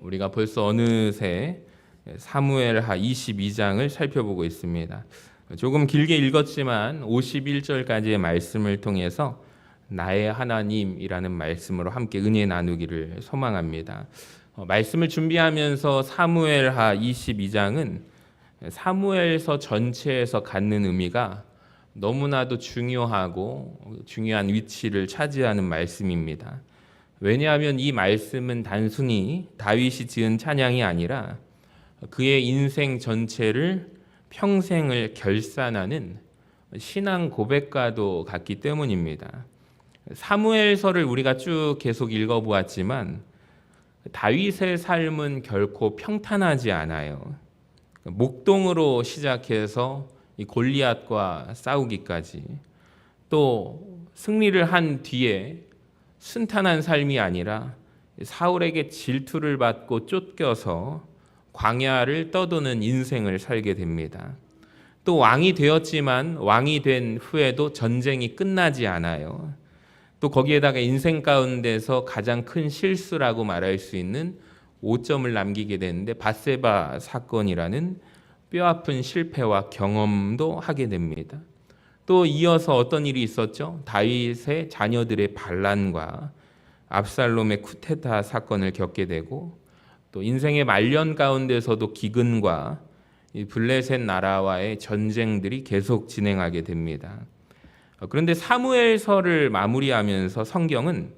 우리가 벌써 어느새 사무엘하 22장을 살펴보고 있습니다. 조금 길게 읽었지만 51절까지의 말씀을 통해서 나의 하나님이라는 말씀으로 함께 은혜 나누기를 소망합니다. 말씀을 준비하면서 사무엘하 22장은 사무엘서 전체에서 갖는 의미가 너무나도 중요하고 중요한 위치를 차지하는 말씀입니다. 왜냐하면 이 말씀은 단순히 다윗이 지은 찬양이 아니라 그의 인생 전체를 평생을 결산하는 신앙 고백과도 같기 때문입니다. 사무엘서를 우리가 쭉 계속 읽어보았지만 다윗의 삶은 결코 평탄하지 않아요. 목동으로 시작해서 이 골리앗과 싸우기까지, 또 승리를 한 뒤에 순탄한 삶이 아니라 사울에게 질투를 받고 쫓겨서 광야를 떠도는 인생을 살게 됩니다. 또 왕이 되었지만 왕이 된 후에도 전쟁이 끝나지 않아요. 또 거기에다가 인생 가운데서 가장 큰 실수라고 말할 수 있는 오점을 남기게 되는데 밧세바 사건이라는 뼈아픈 실패와 경험도 하게 됩니다. 또 이어서 어떤 일이 있었죠? 다윗의 자녀들의 반란과 압살롬의 쿠데타 사건을 겪게 되고, 또 인생의 말년 가운데서도 기근과 이 블레셋 나라와의 전쟁들이 계속 진행하게 됩니다. 그런데 사무엘서를 마무리하면서 성경은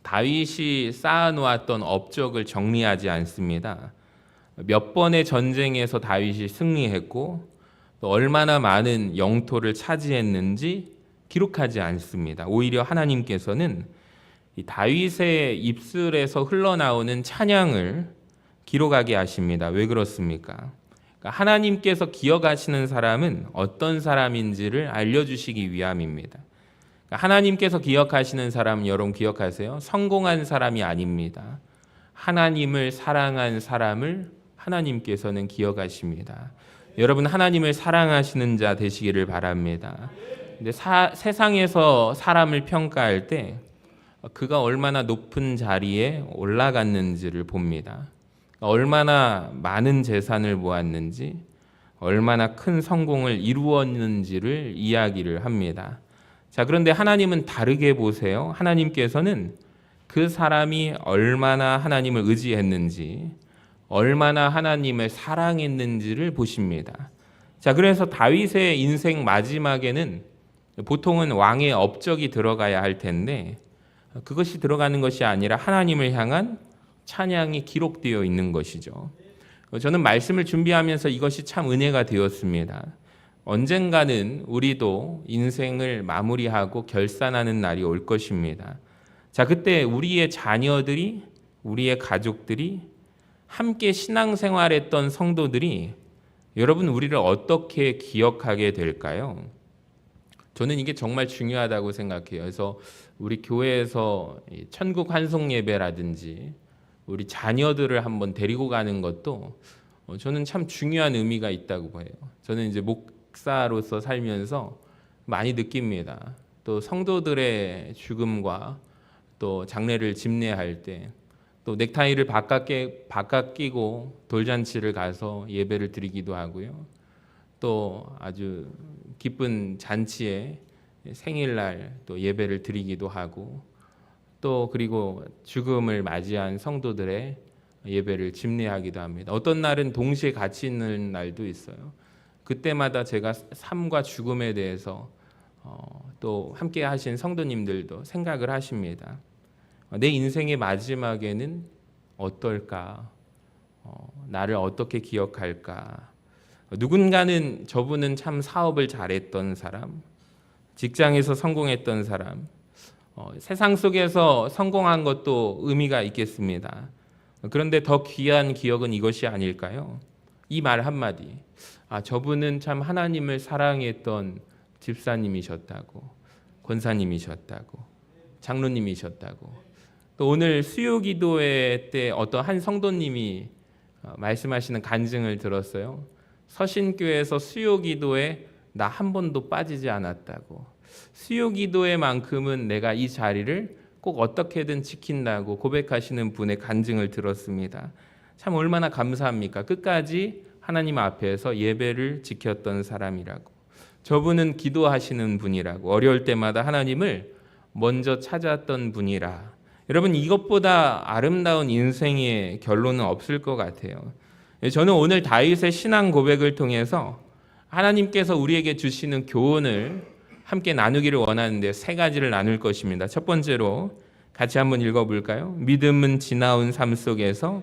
다윗이 쌓아놓았던 업적을 정리하지 않습니다. 몇 번의 전쟁에서 다윗이 승리했고 또 얼마나 많은 영토를 차지했는지 기록하지 않습니다. 오히려 하나님께서는 이 다윗의 입술에서 흘러나오는 찬양을 기록하게 하십니다. 왜 그렇습니까? 그러니까 하나님께서 기억하시는 사람은 어떤 사람인지를 알려주시기 위함입니다. 그러니까 하나님께서 기억하시는 사람, 여러분 기억하세요? 성공한 사람이 아닙니다. 하나님을 사랑한 사람을 하나님께서는 기억하십니다. 여러분 하나님을 사랑하시는 자 되시기를 바랍니다. 근데 세상에서 사람을 평가할 때 그가 얼마나 높은 자리에 올라갔는지를 봅니다. 얼마나 많은 재산을 모았는지, 얼마나 큰 성공을 이루었는지를 이야기를 합니다. 자, 그런데 하나님은 다르게 보세요. 하나님께서는 그 사람이 얼마나 하나님을 의지했는지, 얼마나 하나님을 사랑했는지를 보십니다. 자, 그래서 다윗의 인생 마지막에는 보통은 왕의 업적이 들어가야 할 텐데 그것이 들어가는 것이 아니라 하나님을 향한 찬양이 기록되어 있는 것이죠. 저는 말씀을 준비하면서 이것이 참 은혜가 되었습니다. 언젠가는 우리도 인생을 마무리하고 결산하는 날이 올 것입니다. 자, 그때 우리의 자녀들이, 우리의 가족들이, 함께 신앙생활했던 성도들이 여러분 우리를 어떻게 기억하게 될까요? 저는 이게 정말 중요하다고 생각해요. 그래서 우리 교회에서 천국 환송 예배라든지 우리 자녀들을 한번 데리고 가는 것도 저는 참 중요한 의미가 있다고 봐요. 저는 이제 목사로서 살면서 많이 느낍니다. 또 성도들의 죽음과 또 장례를 집례할 때 또 넥타이를 바깥 끼고 돌잔치를 가서 예배를 드리기도 하고요. 또 아주 기쁜 잔치에 생일날 또 예배를 드리기도 하고, 또 그리고 죽음을 맞이한 성도들의 예배를 집례하기도 합니다. 어떤 날은 동시에 같이 있는 날도 있어요. 그때마다 제가 삶과 죽음에 대해서 또 함께 하신 성도님들도 생각을 하십니다. 내 인생의 마지막에는 어떨까? 나를 어떻게 기억할까? 누군가는 저분은 참 사업을 잘했던 사람, 직장에서 성공했던 사람, 세상 속에서 성공한 것도 의미가 있겠습니다. 그런데 더 귀한 기억은 이것이 아닐까요? 이 말 한마디. 저분은 참 하나님을 사랑했던 집사님이셨다고, 권사님이셨다고, 장로님이셨다고. 또 오늘 수요기도회 때 어떤 한 성도님이 말씀하시는 간증을 들었어요. 서신교에서 수요기도에 나 한 번도 빠지지 않았다고. 수요기도회만큼은 내가 이 자리를 꼭 어떻게든 지킨다고 고백하시는 분의 간증을 들었습니다. 참 얼마나 감사합니까? 끝까지 하나님 앞에서 예배를 지켰던 사람이라고. 저분은 기도하시는 분이라고. 어려울 때마다 하나님을 먼저 찾았던 분이라. 여러분, 이것보다 아름다운 인생의 결론은 없을 것 같아요. 저는 오늘 다윗의 신앙 고백을 통해서 하나님께서 우리에게 주시는 교훈을 함께 나누기를 원하는데 세 가지를 나눌 것입니다. 첫 번째로 같이 한번 읽어볼까요? 믿음은 지나온 삶 속에서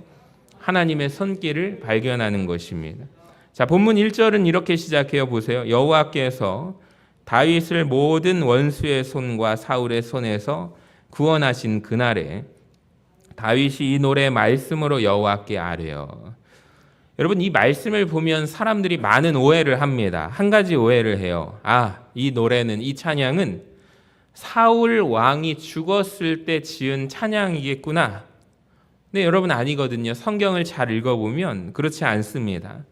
하나님의 손길을 발견하는 것입니다. 자, 본문 1절은 이렇게 시작해요. 보세요. 여호와께서 다윗을 모든 원수의 손과 사울의 손에서 구원하신 그날에 다윗이 이 노래 말씀으로 여호와께 아뢰어. 여러분, 이 말씀을 보면 사람들이 많은 오해를 합니다. 한 가지 오해를 해요. 이 노래는, 이 찬양은 사울 왕이 죽었을 때 지은 찬양이겠구나. 네, 여러분, 아니거든요. 성경을 잘 읽어보면 그렇지 않습니다.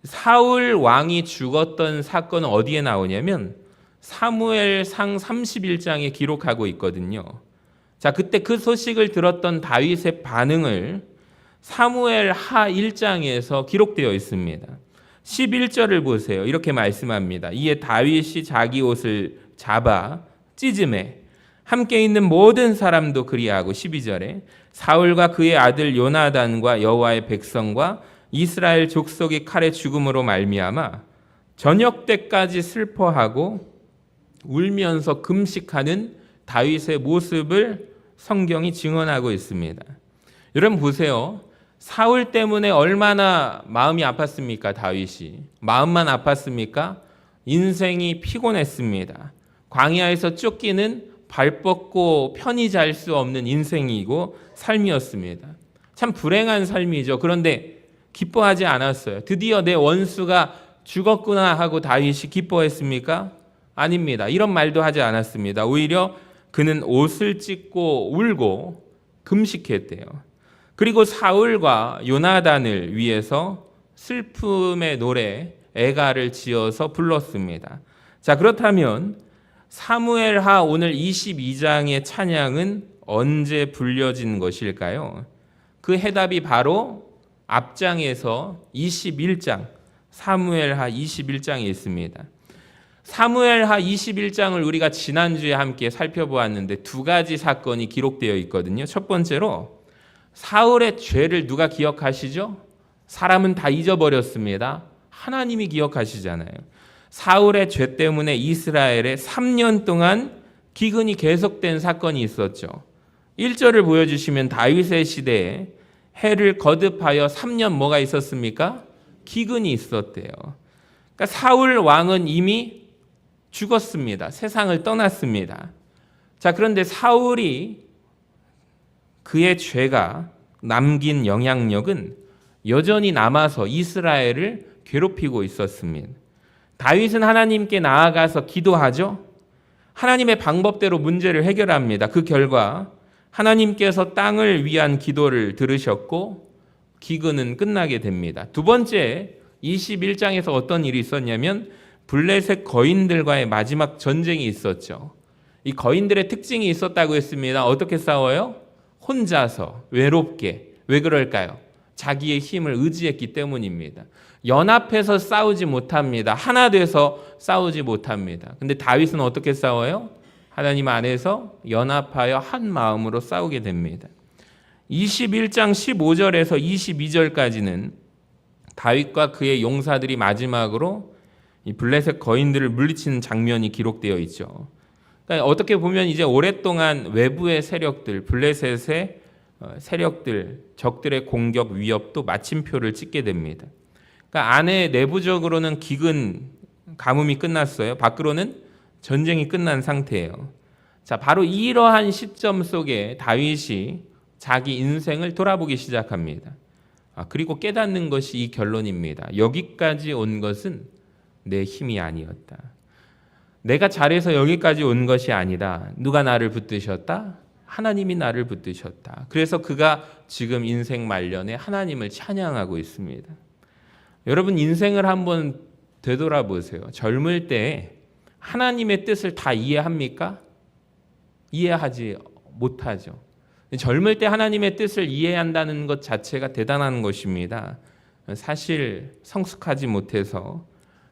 사울 왕이 죽었던 사건은 어디에 나오냐면 사무엘상 31장에 기록하고 있거든요. 자, 그때 그 소식을 들었던 다윗의 반응을 사무엘하 1장에서 기록되어 있습니다. 11절을 보세요. 이렇게 말씀합니다. 이에 다윗이 자기 옷을 잡아 찢음에 함께 있는 모든 사람도 그리하고 12절에 사울과 그의 아들 요나단과 여호와의 백성과 이스라엘 족속이 칼의 죽음으로 말미암아 저녁 때까지 슬퍼하고 울면서 금식하는 다윗의 모습을 성경이 증언하고 있습니다. 여러분 보세요. 사울 때문에 얼마나 마음이 아팠습니까? 다윗이. 마음만 아팠습니까? 인생이 피곤했습니다. 광야에서 쫓기는 발 뻗고 편히 잘 수 없는 인생이고 삶이었습니다. 참 불행한 삶이죠. 그런데 기뻐하지 않았어요. 드디어 내 원수가 죽었구나 하고 다윗이 기뻐했습니까? 아닙니다. 이런 말도 하지 않았습니다. 오히려 그는 옷을 찢고 울고 금식했대요. 그리고 사울과 요나단을 위해서 슬픔의 노래 애가를 지어서 불렀습니다. 자, 그렇다면 사무엘하 오늘 22장의 찬양은 언제 불려진 것일까요? 그 해답이 바로 앞장에서 21장, 사무엘하 21장에 있습니다. 사무엘하 21장을 우리가 지난주에 함께 살펴보았는데 두 가지 사건이 기록되어 있거든요. 첫 번째로 사울의 죄를 누가 기억하시죠? 사람은 다 잊어버렸습니다. 하나님이 기억하시잖아요. 사울의 죄 때문에 이스라엘에 3년 동안 기근이 계속된 사건이 있었죠. 1절을 보여주시면 다윗의 시대에 해를 거듭하여 3년 뭐가 있었습니까? 기근이 있었대요. 그러니까 사울 왕은 이미 죽었습니다. 세상을 떠났습니다. 자, 그런데 사울이 그의 죄가 남긴 영향력은 여전히 남아서 이스라엘을 괴롭히고 있었습니다. 다윗은 하나님께 나아가서 기도하죠. 하나님의 방법대로 문제를 해결합니다. 그 결과 하나님께서 땅을 위한 기도를 들으셨고 기근은 끝나게 됩니다. 두 번째, 21장에서 어떤 일이 있었냐면 블레셋 거인들과의 마지막 전쟁이 있었죠. 이 거인들의 특징이 있었다고 했습니다. 어떻게 싸워요? 혼자서 외롭게. 왜 그럴까요? 자기의 힘을 의지했기 때문입니다. 연합해서 싸우지 못합니다. 하나 돼서 싸우지 못합니다. 근데 다윗은 어떻게 싸워요? 하나님 안에서 연합하여 한 마음으로 싸우게 됩니다. 21장 15절에서 22절까지는 다윗과 그의 용사들이 마지막으로 이 블레셋 거인들을 물리치는 장면이 기록되어 있죠. 그러니까 어떻게 보면 이제 오랫동안 외부의 세력들, 블레셋의 세력들, 적들의 공격 위협도 마침표를 찍게 됩니다. 그러니까 안에 내부적으로는 기근, 가뭄이 끝났어요. 밖으로는 전쟁이 끝난 상태예요. 자, 바로 이러한 시점 속에 다윗이 자기 인생을 돌아보기 시작합니다. 그리고 깨닫는 것이 이 결론입니다. 여기까지 온 것은 내 힘이 아니었다. 내가 잘해서 여기까지 온 것이 아니라 누가 나를 붙드셨다? 하나님이 나를 붙드셨다. 그래서 그가 지금 인생 말년에 하나님을 찬양하고 있습니다. 여러분, 인생을 한번 되돌아보세요. 젊을 때 하나님의 뜻을 다 이해합니까? 이해하지 못하죠. 젊을 때 하나님의 뜻을 이해한다는 것 자체가 대단한 것입니다. 사실 성숙하지 못해서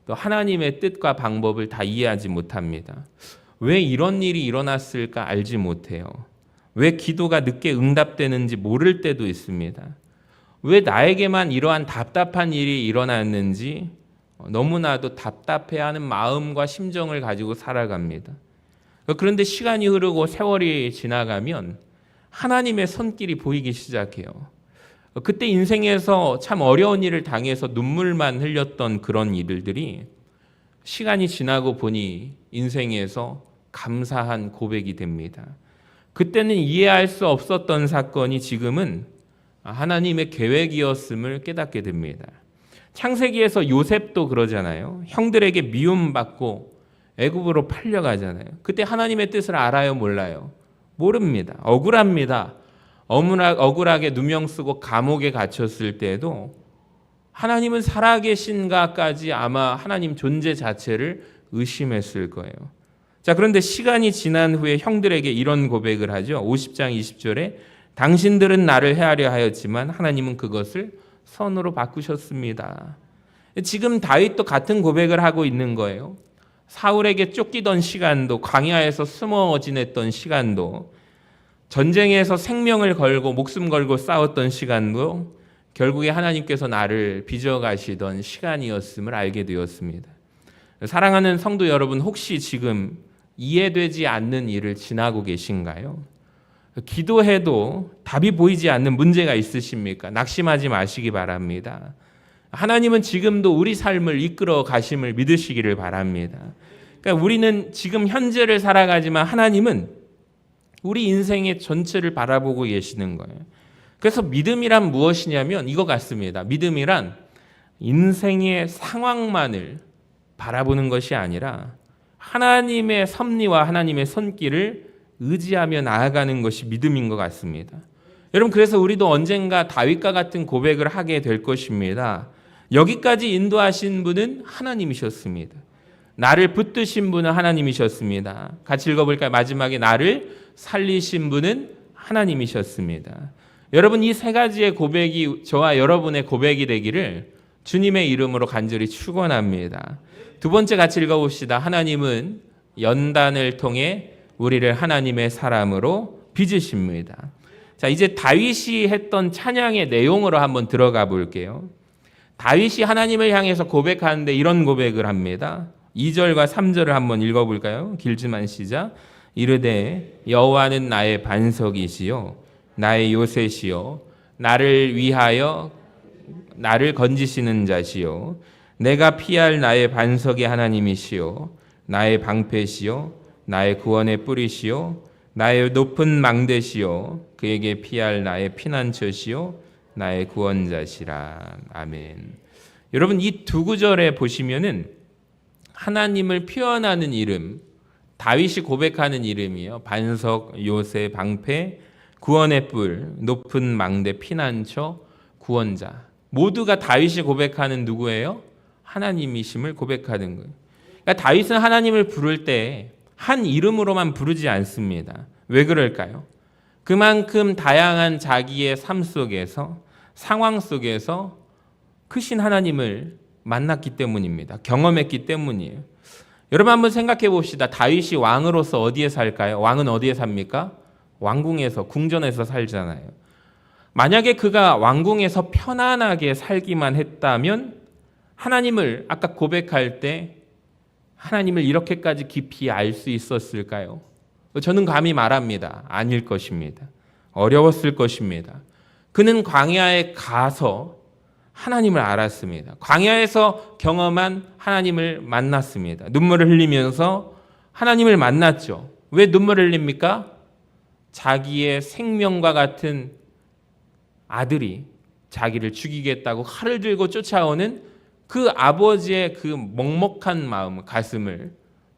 또 하나님의 뜻과 방법을 다 이해하지 못합니다. 왜 이런 일이 일어났을까 알지 못해요. 왜 기도가 늦게 응답되는지 모를 때도 있습니다. 왜 나에게만 이러한 답답한 일이 일어났는지 너무나도 답답해하는 마음과 심정을 가지고 살아갑니다. 그런데 시간이 흐르고 세월이 지나가면 하나님의 손길이 보이기 시작해요. 그때 인생에서 참 어려운 일을 당해서 눈물만 흘렸던 그런 일들이 시간이 지나고 보니 인생에서 감사한 고백이 됩니다. 그때는 이해할 수 없었던 사건이 지금은 하나님의 계획이었음을 깨닫게 됩니다. 창세기에서 요셉도 그러잖아요. 형들에게 미움받고 애굽으로 팔려가잖아요. 그때 하나님의 뜻을 알아요, 몰라요? 모릅니다. 억울합니다. 억울하게 누명 쓰고 감옥에 갇혔을 때도 하나님은 살아계신가까지 아마 하나님 존재 자체를 의심했을 거예요. 자, 그런데 시간이 지난 후에 형들에게 이런 고백을 하죠. 50장 20절에 당신들은 나를 해하려 하였지만 하나님은 그것을 선으로 바꾸셨습니다. 지금 다윗도 같은 고백을 하고 있는 거예요. 사울에게 쫓기던 시간도, 광야에서 숨어 지냈던 시간도, 전쟁에서 생명을 걸고 목숨 걸고 싸웠던 시간도 결국에 하나님께서 나를 빚어가시던 시간이었음을 알게 되었습니다. 사랑하는 성도 여러분, 혹시 지금 이해되지 않는 일을 지나고 계신가요? 기도해도 답이 보이지 않는 문제가 있으십니까? 낙심하지 마시기 바랍니다. 하나님은 지금도 우리 삶을 이끌어 가심을 믿으시기를 바랍니다. 그러니까 우리는 지금 현재를 살아가지만 하나님은 우리 인생의 전체를 바라보고 계시는 거예요. 그래서 믿음이란 무엇이냐면 이거 같습니다. 믿음이란 인생의 상황만을 바라보는 것이 아니라 하나님의 섭리와 하나님의 손길을 의지하며 나아가는 것이 믿음인 것 같습니다. 여러분, 그래서 우리도 언젠가 다윗과 같은 고백을 하게 될 것입니다. 여기까지 인도하신 분은 하나님이셨습니다. 나를 붙드신 분은 하나님이셨습니다. 같이 읽어볼까요? 마지막에 나를 살리신 분은 하나님이셨습니다. 여러분, 이 세 가지의 고백이 저와 여러분의 고백이 되기를 주님의 이름으로 간절히 축원합니다. 두 번째 같이 읽어봅시다. 하나님은 연단을 통해 우리를 하나님의 사람으로 빚으십니다. 자, 이제 다윗이 했던 찬양의 내용으로 한번 들어가 볼게요. 다윗이 하나님을 향해서 고백하는데 이런 고백을 합니다. 2절과 3절을 한번 읽어볼까요? 길지만 시작. 이르되 여호와는 나의 반석이시요 나의 요새시요 나를 위하여 나를 건지시는 자시요 내가 피할 나의 반석의 하나님이시요 나의 방패시요 나의 구원의 뿌리시요 나의 높은 망대시요 그에게 피할 나의 피난처시요 나의 구원자시라. 아멘. 여러분, 이 두 구절에 보시면은 하나님을 표현하는 이름, 다윗이 고백하는 이름이요. 반석, 요새, 방패, 구원의 뿔, 높은 망대, 피난처, 구원자. 모두가 다윗이 고백하는 누구예요? 하나님이심을 고백하는 거예요. 그러니까 다윗은 하나님을 부를 때 한 이름으로만 부르지 않습니다. 왜 그럴까요? 그만큼 다양한 자기의 삶 속에서, 상황 속에서 크신 하나님을 만났기 때문입니다. 경험했기 때문이에요. 여러분, 한번 생각해 봅시다. 다윗이 왕으로서 어디에 살까요? 왕은 어디에 삽니까? 왕궁에서, 궁전에서 살잖아요. 만약에 그가 왕궁에서 편안하게 살기만 했다면 하나님을 아까 고백할 때 하나님을 이렇게까지 깊이 알 수 있었을까요? 저는 감히 말합니다. 아닐 것입니다. 어려웠을 것입니다. 그는 광야에 가서 하나님을 알았습니다. 광야에서 경험한 하나님을 만났습니다. 눈물을 흘리면서 하나님을 만났죠. 왜 눈물을 흘립니까? 자기의 생명과 같은 아들이 자기를 죽이겠다고 칼을 들고 쫓아오는 그 아버지의 그 먹먹한 마음, 가슴을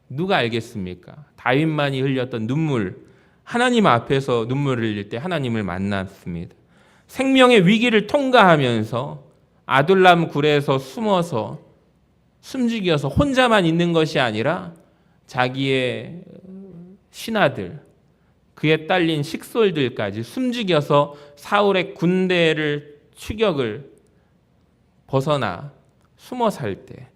누가 알겠습니까? 다윗만이 흘렸던 눈물, 하나님 앞에서 눈물을 흘릴 때 하나님을 만났습니다. 생명의 위기를 통과하면서 아둘람 굴에서 숨어서 숨죽여서 혼자만 있는 것이 아니라 자기의 신하들, 그에 딸린 식솔들까지 숨죽여서 사울의 군대를 추격을 벗어나 숨어 살 때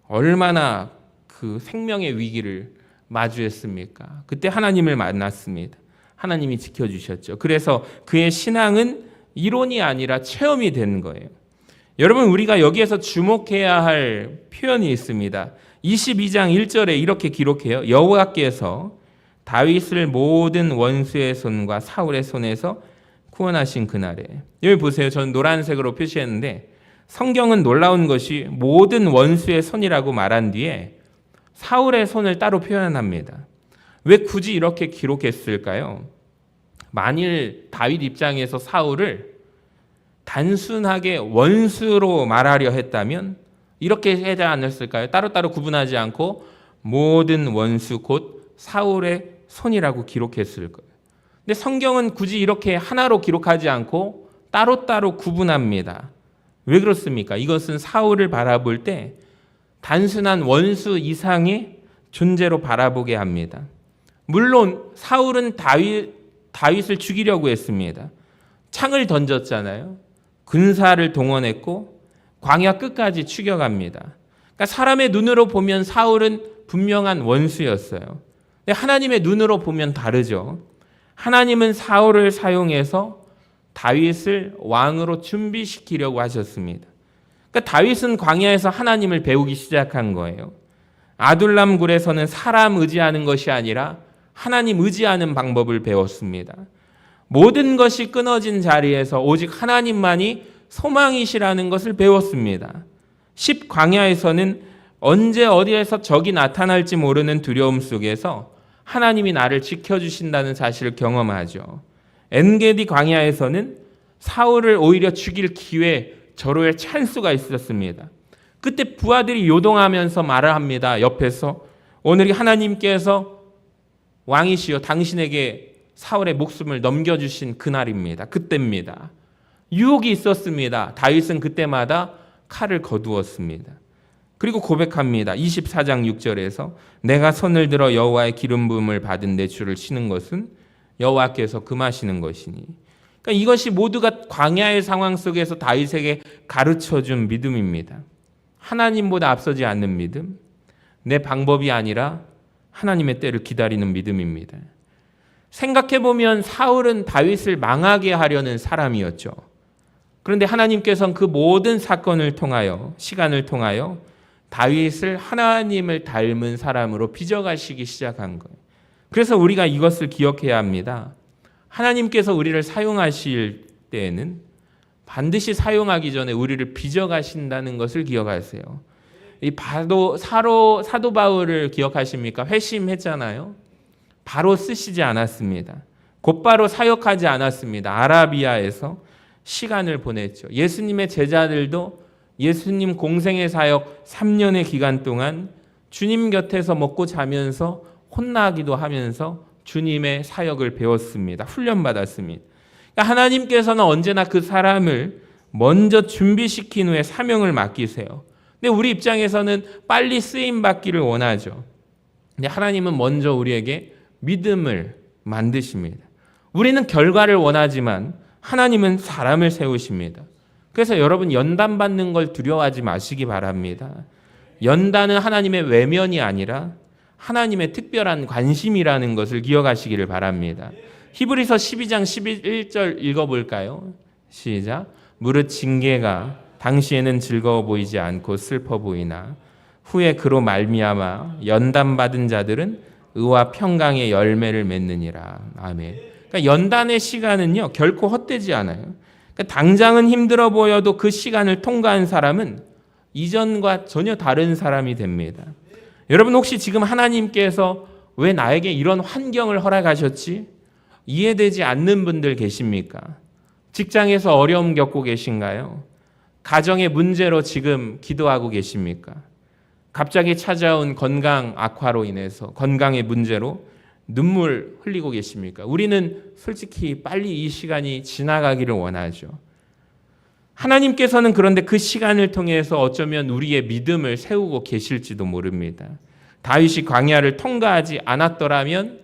얼마나 그 생명의 위기를 마주했습니까? 그때 하나님을 만났습니다. 하나님이 지켜주셨죠. 그래서 그의 신앙은 이론이 아니라 체험이 된 거예요. 여러분, 우리가 여기에서 주목해야 할 표현이 있습니다. 22장 1절에 이렇게 기록해요. 여호와께서 다윗을 모든 원수의 손과 사울의 손에서 구원하신 그날에. 여기 보세요. 저는 노란색으로 표시했는데 성경은 놀라운 것이 모든 원수의 손이라고 말한 뒤에 사울의 손을 따로 표현합니다. 왜 굳이 이렇게 기록했을까요? 만일 다윗 입장에서 사울을 단순하게 원수로 말하려 했다면 이렇게 하지 않았을까요? 따로따로 구분하지 않고 모든 원수 곧 사울의 손이라고 기록했을 거예요. 근데 성경은 굳이 이렇게 하나로 기록하지 않고 따로따로 구분합니다. 왜 그렇습니까? 이것은 사울을 바라볼 때 단순한 원수 이상의 존재로 바라보게 합니다. 물론 사울은 다윗을 죽이려고 했습니다. 창을 던졌잖아요. 군사를 동원했고 광야 끝까지 추격합니다. 그러니까 사람의 눈으로 보면 사울은 분명한 원수였어요. 근데 하나님의 눈으로 보면 다르죠. 하나님은 사울을 사용해서 다윗을 왕으로 준비시키려고 하셨습니다. 그러니까 다윗은 광야에서 하나님을 배우기 시작한 거예요. 아둘람 굴에서는 사람 의지하는 것이 아니라 하나님 의지하는 방법을 배웠습니다. 모든 것이 끊어진 자리에서 오직 하나님만이 소망이시라는 것을 배웠습니다. 10광야에서는 언제 어디에서 적이 나타날지 모르는 두려움 속에서 하나님이 나를 지켜주신다는 사실을 경험하죠. 엔게디 광야에서는 사울을 오히려 죽일 기회, 절호의 찬스가 있었습니다. 그때 부하들이 요동하면서 말을 합니다. 옆에서 오늘 하나님께서 왕이시여 당신에게 사울의 목숨을 넘겨주신 그날입니다. 그때입니다. 유혹이 있었습니다. 다윗은 그때마다 칼을 거두었습니다. 그리고 고백합니다. 24장 6절에서 내가 손을 들어 여호와의 기름 부음을 받은 내 주를 치는 것은 여호와께서 금하시는 것이니. 그러니까 이것이 모두가 광야의 상황 속에서 다윗에게 가르쳐준 믿음입니다. 하나님보다 앞서지 않는 믿음, 내 방법이 아니라 하나님의 때를 기다리는 믿음입니다. 생각해보면 사울은 다윗을 망하게 하려는 사람이었죠. 그런데 하나님께서는 그 모든 사건을 통하여, 시간을 통하여 다윗을 하나님을 닮은 사람으로 빚어가시기 시작한 거예요. 그래서 우리가 이것을 기억해야 합니다. 하나님께서 우리를 사용하실 때에는 반드시 사용하기 전에 우리를 빚어가신다는 것을 기억하세요. 이 사도 바울을 기억하십니까? 회심했잖아요. 바로 쓰시지 않았습니다. 곧바로 사역하지 않았습니다. 아라비아에서 시간을 보냈죠. 예수님의 제자들도 예수님 공생의 사역 3년의 기간 동안 주님 곁에서 먹고 자면서 혼나기도 하면서 주님의 사역을 배웠습니다. 훈련받았습니다. 그러니까 하나님께서는 언제나 그 사람을 먼저 준비시킨 후에 사명을 맡기세요. 근데 우리 입장에서는 빨리 쓰임 받기를 원하죠. 근데 하나님은 먼저 우리에게 믿음을 만드십니다. 우리는 결과를 원하지만 하나님은 사람을 세우십니다. 그래서 여러분 연단 받는 걸 두려워하지 마시기 바랍니다. 연단은 하나님의 외면이 아니라 하나님의 특별한 관심이라는 것을 기억하시기를 바랍니다. 히브리서 12장 11절 읽어볼까요? 시작. 무릇 징계가 당시에는 즐거워 보이지 않고 슬퍼 보이나 후에 그로 말미암아 연단받은 자들은 의와 평강의 열매를 맺느니라. 아멘. 그러니까 연단의 시간은요 결코 헛되지 않아요. 그러니까 당장은 힘들어 보여도 그 시간을 통과한 사람은 이전과 전혀 다른 사람이 됩니다. 여러분 혹시 지금 하나님께서 왜 나에게 이런 환경을 허락하셨지? 이해되지 않는 분들 계십니까? 직장에서 어려움 겪고 계신가요? 가정의 문제로 지금 기도하고 계십니까? 갑자기 찾아온 건강 악화로 인해서 건강의 문제로 눈물 흘리고 계십니까? 우리는 솔직히 빨리 이 시간이 지나가기를 원하죠. 하나님께서는 그런데 그 시간을 통해서 어쩌면 우리의 믿음을 세우고 계실지도 모릅니다. 다윗이 광야를 통과하지 않았더라면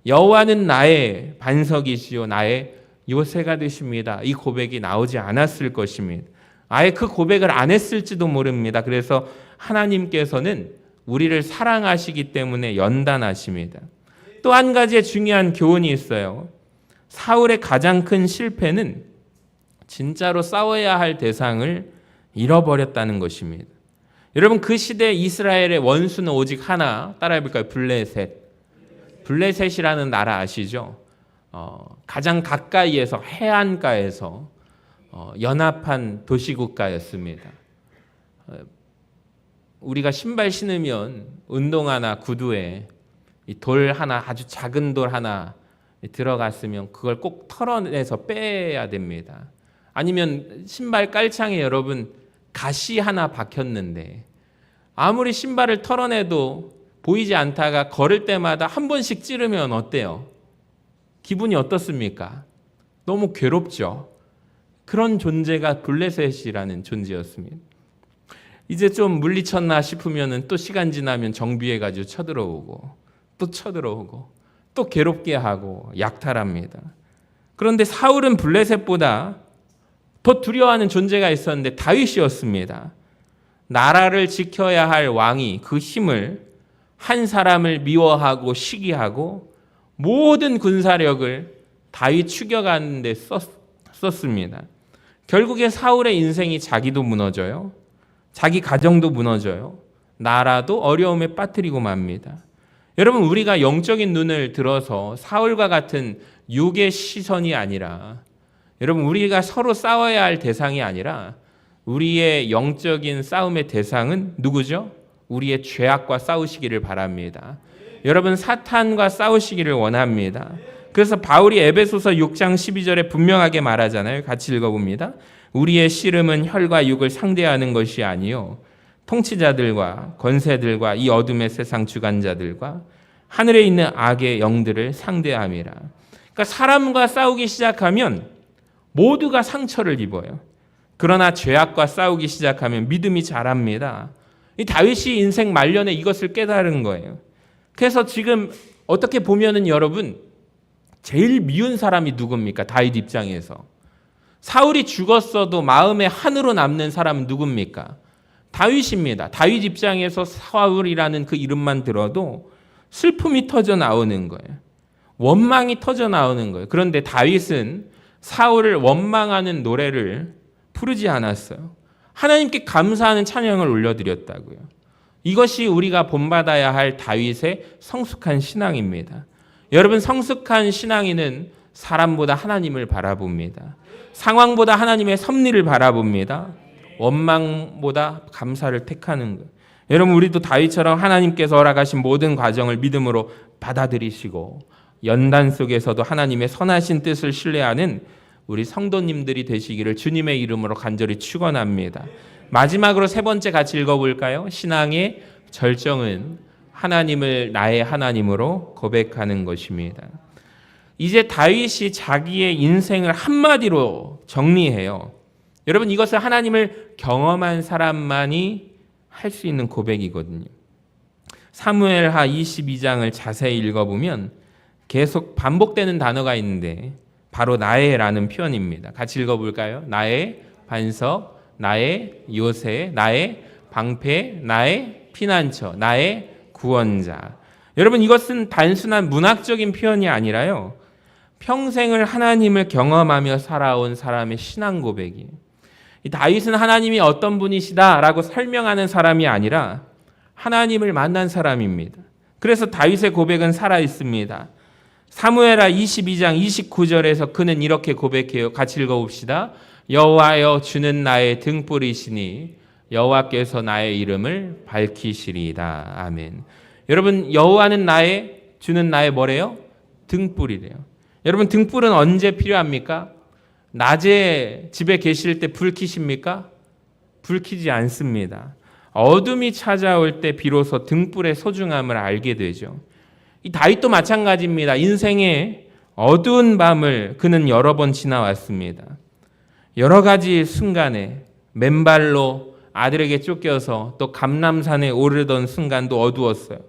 여호와는 나의 반석이시요 나의 요새가 되십니다. 이 고백이 나오지 않았을 것입니다. 아예 그 고백을 안 했을지도 모릅니다. 그래서 하나님께서는 우리를 사랑하시기 때문에 연단하십니다. 또 한 가지의 중요한 교훈이 있어요. 사울의 가장 큰 실패는 진짜로 싸워야 할 대상을 잃어버렸다는 것입니다. 여러분, 그 시대 이스라엘의 원수는 오직 하나, 따라해볼까요? 블레셋. 블레셋이라는 나라 아시죠? 가장 가까이에서, 해안가에서 연합한 도시국가였습니다. 우리가 신발 신으면 운동화나 구두에 돌 하나, 아주 작은 돌 하나 들어갔으면 그걸 꼭 털어내서 빼야 됩니다. 아니면 신발 깔창에 여러분 가시 하나 박혔는데 아무리 신발을 털어내도 보이지 않다가 걸을 때마다 한 번씩 찌르면 어때요? 기분이 어떻습니까? 너무 괴롭죠. 그런 존재가 블레셋이라는 존재였습니다. 이제 좀 물리쳤나 싶으면 또 시간 지나면 정비해가지고 쳐들어오고 또 쳐들어오고 또 괴롭게 하고 약탈합니다. 그런데 사울은 블레셋보다 더 두려워하는 존재가 있었는데 다윗이었습니다. 나라를 지켜야 할 왕이 그 힘을 한 사람을 미워하고 시기하고 모든 군사력을 다윗 추격하는 데 썼습니다. 결국에 사울의 인생이 자기도 무너져요. 자기 가정도 무너져요. 나라도 어려움에 빠뜨리고 맙니다. 여러분, 우리가 영적인 눈을 들어서 사울과 같은 육의 시선이 아니라, 여러분, 우리가 서로 싸워야 할 대상이 아니라 우리의 영적인 싸움의 대상은 누구죠? 우리의 죄악과 싸우시기를 바랍니다. 여러분, 사탄과 싸우시기를 원합니다. 그래서 바울이 에베소서 6장 12절에 분명하게 말하잖아요. 같이 읽어봅니다. 우리의 씨름은 혈과 육을 상대하는 것이 아니요 통치자들과 권세들과 이 어둠의 세상 주관자들과 하늘에 있는 악의 영들을 상대함이라. 그러니까 사람과 싸우기 시작하면 모두가 상처를 입어요. 그러나 죄악과 싸우기 시작하면 믿음이 자랍니다. 이 다윗이 인생 말년에 이것을 깨달은 거예요. 그래서 지금 어떻게 보면은 여러분 제일 미운 사람이 누굽니까? 다윗 입장에서. 사울이 죽었어도 마음에 한으로 남는 사람은 누굽니까? 다윗입니다. 다윗 입장에서 사울이라는 그 이름만 들어도 슬픔이 터져 나오는 거예요. 원망이 터져 나오는 거예요. 그런데 다윗은 사울을 원망하는 노래를 부르지 않았어요. 하나님께 감사하는 찬양을 올려드렸다고요. 이것이 우리가 본받아야 할 다윗의 성숙한 신앙입니다. 여러분, 성숙한 신앙인은 사람보다 하나님을 바라봅니다. 상황보다 하나님의 섭리를 바라봅니다. 원망보다 감사를 택하는 거예요. 여러분, 우리도 다윗처럼 하나님께서 허락하신 모든 과정을 믿음으로 받아들이시고 연단 속에서도 하나님의 선하신 뜻을 신뢰하는 우리 성도님들이 되시기를 주님의 이름으로 간절히 축원합니다. 마지막으로 세 번째 같이 읽어볼까요? 신앙의 절정은 하나님을 나의 하나님으로 고백하는 것입니다. 이제 다윗이 자기의 인생을 한마디로 정리해요. 여러분, 이것을 하나님을 경험한 사람만이 할 수 있는 고백이거든요. 사무엘하 22장을 자세히 읽어보면 계속 반복되는 단어가 있는데 바로 나의라는 표현입니다. 같이 읽어볼까요? 나의 반석, 나의 요새, 나의 방패, 나의 피난처, 나의 구원자. 여러분, 이것은 단순한 문학적인 표현이 아니라요, 평생을 하나님을 경험하며 살아온 사람의 신앙 고백이에요. 이 다윗은 하나님이 어떤 분이시다라고 설명하는 사람이 아니라 하나님을 만난 사람입니다. 그래서 다윗의 고백은 살아 있습니다. 사무엘하 22장 29절에서 그는 이렇게 고백해요. 같이 읽어봅시다. 여호와여, 주는 나의 등불이시니 여호와께서 나의 이름을 밝히시리이다. 아멘. 여러분, 여호와는 주는 나의 뭐래요? 등불이래요. 여러분, 등불은 언제 필요합니까? 낮에 집에 계실 때 불 켜십니까? 불 켜지 않습니다. 어둠이 찾아올 때 비로소 등불의 소중함을 알게 되죠. 이 다윗도 마찬가지입니다. 인생의 어두운 밤을 그는 여러 번 지나왔습니다. 여러 가지 순간에 맨발로 아들에게 쫓겨서 또 감람산에 오르던 순간도 어두웠어요.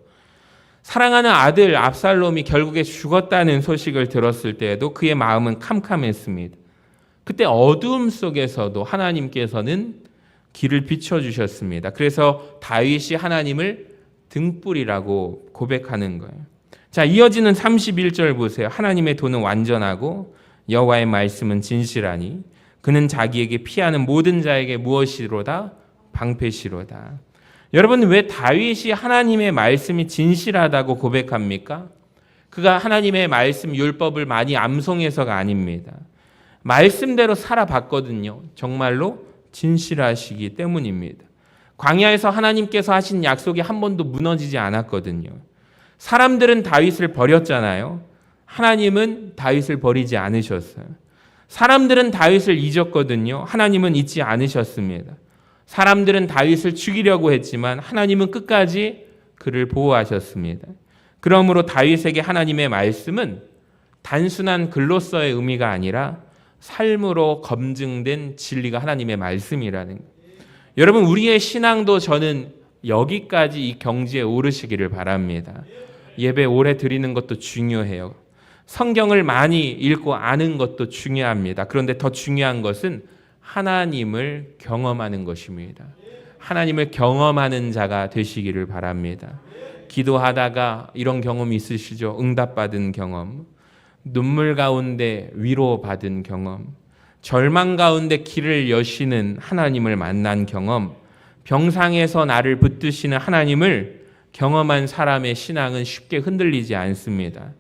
사랑하는 아들 압살롬이 결국에 죽었다는 소식을 들었을 때에도 그의 마음은 캄캄했습니다. 그때 어두움 속에서도 하나님께서는 길을 비춰주셨습니다. 그래서 다윗이 하나님을 등불이라고 고백하는 거예요. 자, 이어지는 31절 보세요. 하나님의 도는 완전하고 여호와의 말씀은 진실하니 그는 자기에게 피하는 모든 자에게 무엇이로다? 방패시로다. 여러분, 왜 다윗이 하나님의 말씀이 진실하다고 고백합니까? 그가 하나님의 말씀 율법을 많이 암송해서가 아닙니다. 말씀대로 살아봤거든요. 정말로 진실하시기 때문입니다. 광야에서 하나님께서 하신 약속이 한 번도 무너지지 않았거든요. 사람들은 다윗을 버렸잖아요. 하나님은 다윗을 버리지 않으셨어요. 사람들은 다윗을 잊었거든요. 하나님은 잊지 않으셨습니다. 사람들은 다윗을 죽이려고 했지만 하나님은 끝까지 그를 보호하셨습니다. 그러므로 다윗에게 하나님의 말씀은 단순한 글로서의 의미가 아니라 삶으로 검증된 진리가 하나님의 말씀이라는 거예요. 여러분, 우리의 신앙도 저는 여기까지 이 경지에 오르시기를 바랍니다. 예배 오래 드리는 것도 중요해요. 성경을 많이 읽고 아는 것도 중요합니다. 그런데 더 중요한 것은 하나님을 경험하는 것입니다. 하나님을 경험하는 자가 되시기를 바랍니다. 기도하다가 이런 경험 있으시죠? 응답받은 경험, 눈물 가운데 위로받은 경험, 절망 가운데 길을 여시는 하나님을 만난 경험, 병상에서 나를 붙드시는 하나님을 경험한 사람의 신앙은 쉽게 흔들리지 않습니다.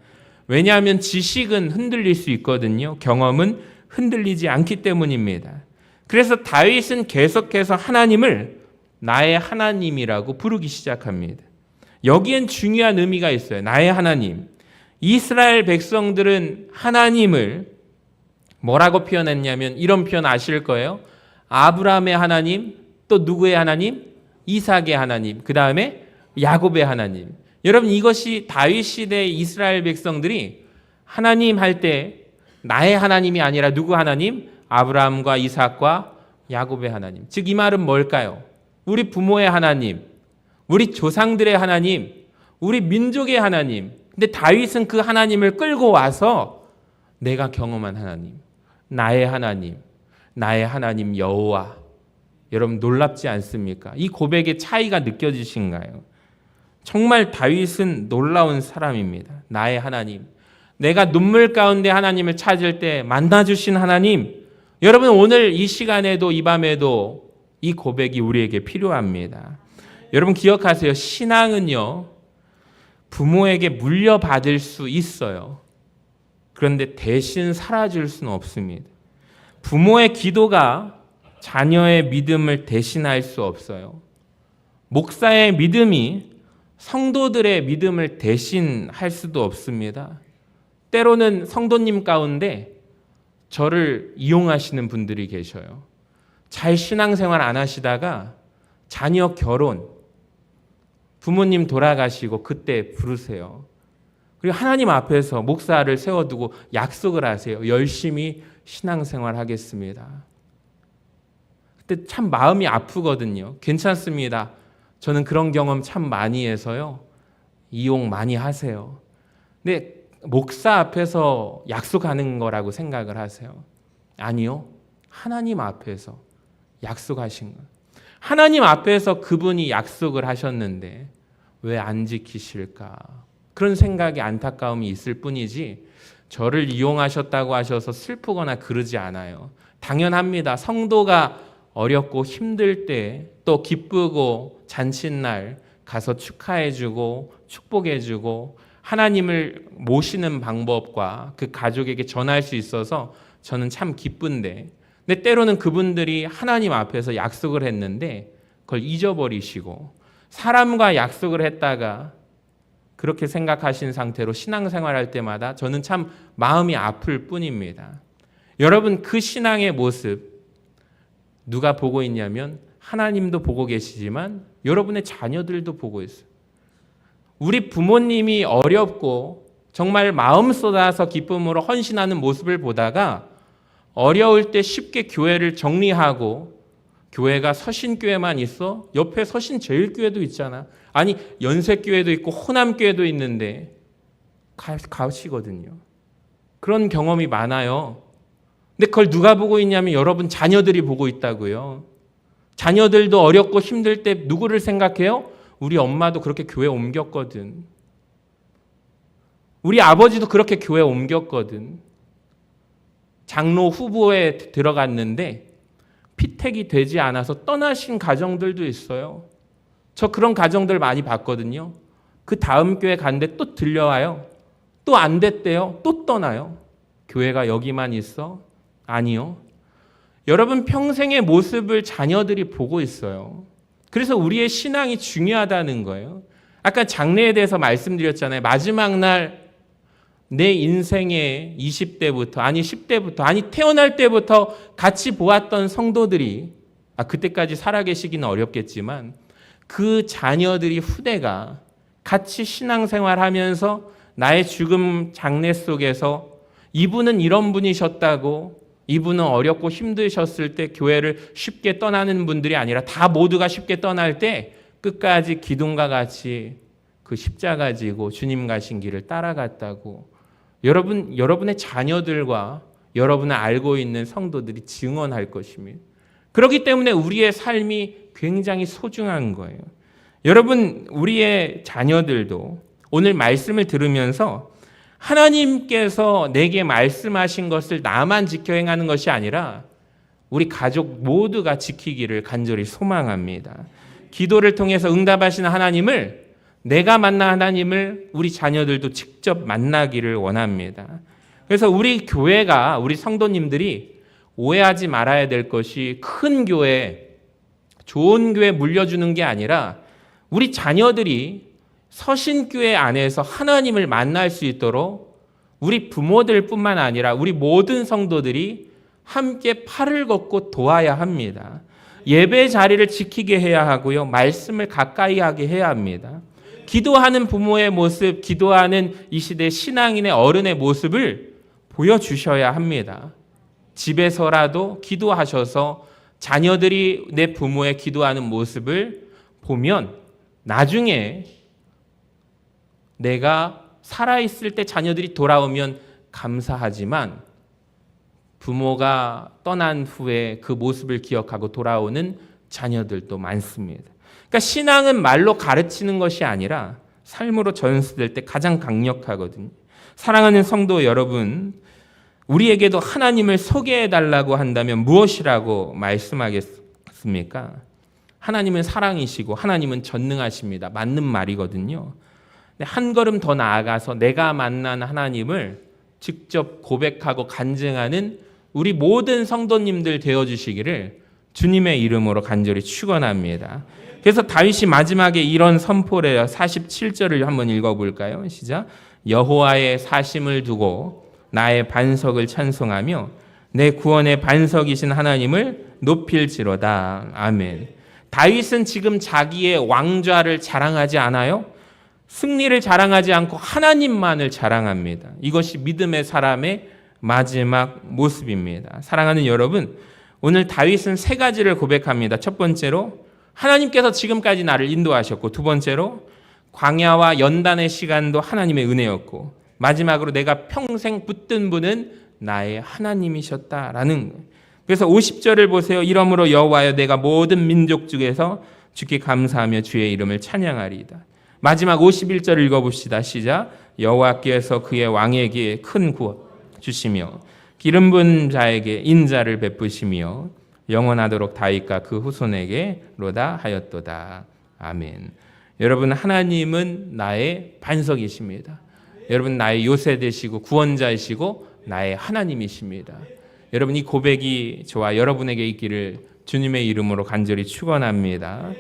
왜냐하면 지식은 흔들릴 수 있거든요. 경험은 흔들리지 않기 때문입니다. 그래서 다윗은 계속해서 하나님을 나의 하나님이라고 부르기 시작합니다. 여기엔 중요한 의미가 있어요. 나의 하나님. 이스라엘 백성들은 하나님을 뭐라고 표현했냐면 이런 표현 아실 거예요. 아브라함의 하나님, 또 누구의 하나님? 이삭의 하나님, 그 다음에 야곱의 하나님. 여러분, 이것이 다윗 시대 이스라엘 백성들이 하나님 할 때 나의 하나님이 아니라 누구 하나님? 아브라함과 이삭과 야곱의 하나님. 즉 이 말은 뭘까요? 우리 부모의 하나님, 우리 조상들의 하나님, 우리 민족의 하나님. 근데 다윗은 그 하나님을 끌고 와서 내가 경험한 하나님, 나의 하나님 여호와. 여러분, 놀랍지 않습니까? 이 고백의 차이가 느껴지신가요? 정말 다윗은 놀라운 사람입니다. 나의 하나님. 내가 눈물 가운데 하나님을 찾을 때 만나주신 하나님. 여러분, 오늘 이 시간에도 이 밤에도 이 고백이 우리에게 필요합니다. 여러분 기억하세요. 신앙은요, 부모에게 물려받을 수 있어요. 그런데 대신 사라질 수는 없습니다. 부모의 기도가 자녀의 믿음을 대신할 수 없어요. 목사의 믿음이 성도들의 믿음을 대신할 수도 없습니다. 때로는 성도님 가운데 저를 이용하시는 분들이 계셔요. 잘 신앙생활 안 하시다가 자녀 결혼, 부모님 돌아가시고 그때 부르세요. 그리고 하나님 앞에서 목사를 세워두고 약속을 하세요. 열심히 신앙생활 하겠습니다. 그때 참 마음이 아프거든요. 괜찮습니다. 저는 그런 경험 참 많이 해서요. 이용 많이 하세요. 근데 목사 앞에서 약속하는 거라고 생각을 하세요. 아니요. 하나님 앞에서 약속하신 거. 하나님 앞에서 그분이 약속을 하셨는데 왜 안 지키실까? 그런 생각이 안타까움이 있을 뿐이지 저를 이용하셨다고 하셔서 슬프거나 그러지 않아요. 당연합니다. 성도가 어렵고 힘들 때 또 기쁘고 잔칫날 가서 축하해주고 축복해주고 하나님을 모시는 방법과 그 가족에게 전할 수 있어서 저는 참 기쁜데, 근데 때로는 그분들이 하나님 앞에서 약속을 했는데 그걸 잊어버리시고 사람과 약속을 했다가 그렇게 생각하신 상태로 신앙생활할 때마다 저는 참 마음이 아플 뿐입니다. 여러분, 그 신앙의 모습 누가 보고 있냐면 하나님도 보고 계시지만 여러분의 자녀들도 보고 있어요. 우리 부모님이 어렵고 정말 마음 쏟아서 기쁨으로 헌신하는 모습을 보다가 어려울 때 쉽게 교회를 정리하고 교회가 서신교회만 있어? 옆에 서신제일교회도 있잖아. 아니 연세교회도 있고 호남교회도 있는데 가시거든요. 그런 경험이 많아요. 근데 그걸 누가 보고 있냐면 여러분 자녀들이 보고 있다고요. 자녀들도 어렵고 힘들 때 누구를 생각해요? 우리 엄마도 그렇게 교회 옮겼거든. 우리 아버지도 그렇게 교회 옮겼거든. 장로 후보에 들어갔는데 피택이 되지 않아서 떠나신 가정들도 있어요. 저 그런 가정들 많이 봤거든요. 그 다음 교회 갔는데 또 들려와요. 또 안 됐대요. 또 떠나요. 교회가 여기만 있어? 아니요. 여러분 평생의 모습을 자녀들이 보고 있어요. 그래서 우리의 신앙이 중요하다는 거예요. 아까 장래에 대해서 말씀드렸잖아요. 마지막 날 내 인생의 20대부터 아니 10대부터 아니 태어날 때부터 같이 보았던 성도들이 그때까지 살아계시기는 어렵겠지만 그 자녀들이 후대가 같이 신앙생활하면서 나의 죽음 장래 속에서 이분은 이런 분이셨다고 이분은 어렵고 힘드셨을 때 교회를 쉽게 떠나는 분들이 아니라 다 모두가 쉽게 떠날 때 끝까지 기둥과 같이 그 십자가 지고 주님 가신 길을 따라갔다고 여러분의 자녀들과 여러분을 알고 있는 성도들이 증언할 것입니다. 그렇기 때문에 우리의 삶이 굉장히 소중한 거예요. 여러분 우리의 자녀들도 오늘 말씀을 들으면서 하나님께서 내게 말씀하신 것을 나만 지켜 행하는 것이 아니라 우리 가족 모두가 지키기를 간절히 소망합니다. 기도를 통해서 응답하시는 하나님을 내가 만난 하나님을 우리 자녀들도 직접 만나기를 원합니다. 그래서 우리 교회가 우리 성도님들이 오해하지 말아야 될 것이 큰 교회, 좋은 교회 물려주는 게 아니라 우리 자녀들이 서신교회 안에서 하나님을 만날 수 있도록 우리 부모들뿐만 아니라 우리 모든 성도들이 함께 팔을 걷고 도와야 합니다. 예배 자리를 지키게 해야 하고요. 말씀을 가까이 하게 해야 합니다. 기도하는 부모의 모습, 기도하는 이 시대 신앙인의 어른의 모습을 보여주셔야 합니다. 집에서라도 기도하셔서 자녀들이 내 부모의 기도하는 모습을 보면 나중에 내가 살아있을 때 자녀들이 돌아오면 감사하지만 부모가 떠난 후에 그 모습을 기억하고 돌아오는 자녀들도 많습니다. 그러니까 신앙은 말로 가르치는 것이 아니라 삶으로 전수될 때 가장 강력하거든요. 사랑하는 성도 여러분, 우리에게도 하나님을 소개해달라고 한다면 무엇이라고 말씀하겠습니까? 하나님은 사랑이시고 하나님은 전능하십니다. 맞는 말이거든요. 한 걸음 더 나아가서 내가 만난 하나님을 직접 고백하고 간증하는 우리 모든 성도님들 되어주시기를 주님의 이름으로 간절히 축원합니다. 그래서 다윗이 마지막에 이런 선포를 해요. 47절을 한번 읽어볼까요? 시작. 여호와의 사심을 두고 나의 반석을 찬송하며 내 구원의 반석이신 하나님을 높일지로다. 아멘. 다윗은 지금 자기의 왕좌를 자랑하지 않아요? 승리를 자랑하지 않고 하나님만을 자랑합니다. 이것이 믿음의 사람의 마지막 모습입니다. 사랑하는 여러분, 오늘 다윗은 세 가지를 고백합니다. 첫 번째로 하나님께서 지금까지 나를 인도하셨고, 두 번째로 광야와 연단의 시간도 하나님의 은혜였고, 마지막으로 내가 평생 붙든 분은 나의 하나님이셨다라는 거예요. 그래서 50절을 보세요. 이러므로 여호와여 내가 모든 민족 중에서 주께 감사하며 주의 이름을 찬양하리이다. 마지막 51절 읽어봅시다. 시작. 여호와께서 그의 왕에게 큰 구원 주시며 기름 부은 자에게 인자를 베푸시며 영원하도록 다윗과 그 후손에게로다 하였도다. 아멘. 여러분 하나님은 나의 반석이십니다. 여러분 나의 요새 되시고 구원자이시고 나의 하나님이십니다. 여러분 이 고백이 저와 여러분에게 있기를 주님의 이름으로 간절히 축원합니다.